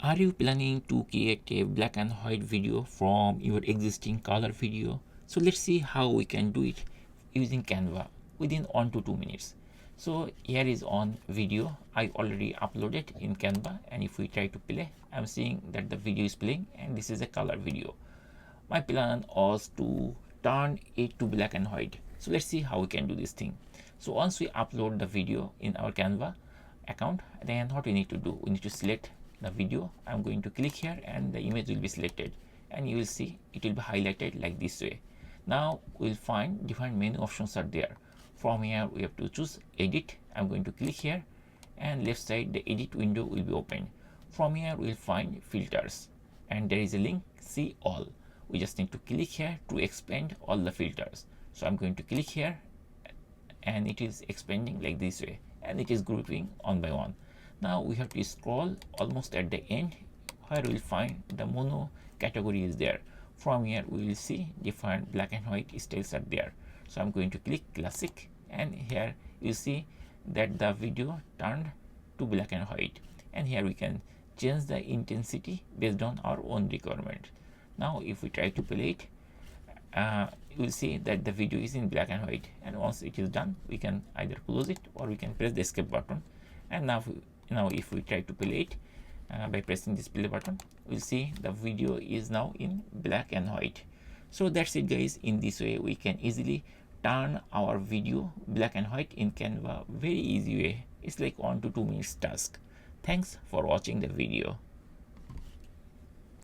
Are you planning to create a black and white video from your existing color video? So let's see how we can do it using Canva within 1 to 2 minutes. So here is on video I already uploaded in Canva, and if we try to play, I'm seeing that the video is playing and this is a color video. My plan was to turn it to black and white. So let's see how we can do this thing. So once we upload the video in our Canva account, then what we need to do, we need to select the video. I'm going to click here and the image will be selected, and you will see it will be highlighted like this way. Now we'll find different menu options are there. From here we have to choose edit. I'm going to click here, and left side the edit window will be opened. From here we'll find filters, and there is a link see all. We just need to click here to expand all the filters. So I'm going to click here, and it is expanding like this way, and it is grouping one by one. Now we have to scroll almost at the end where we'll find the mono category is there. From here we will see different black and white styles are there. So I'm going to click classic, and here you see that the video turned to black and white, and here we can change the intensity based on our own requirement. Now if we try to play it, you will see that the video is in black and white, and once it is done we can either close it or we can press the escape button. And now if we try to play it by pressing this play button, we'll see the video is now in black and white. So that's it guys. In this way we can easily turn our video black and white in Canva. Very easy way. It's like 1 to 2 minutes task. Thanks for watching the video.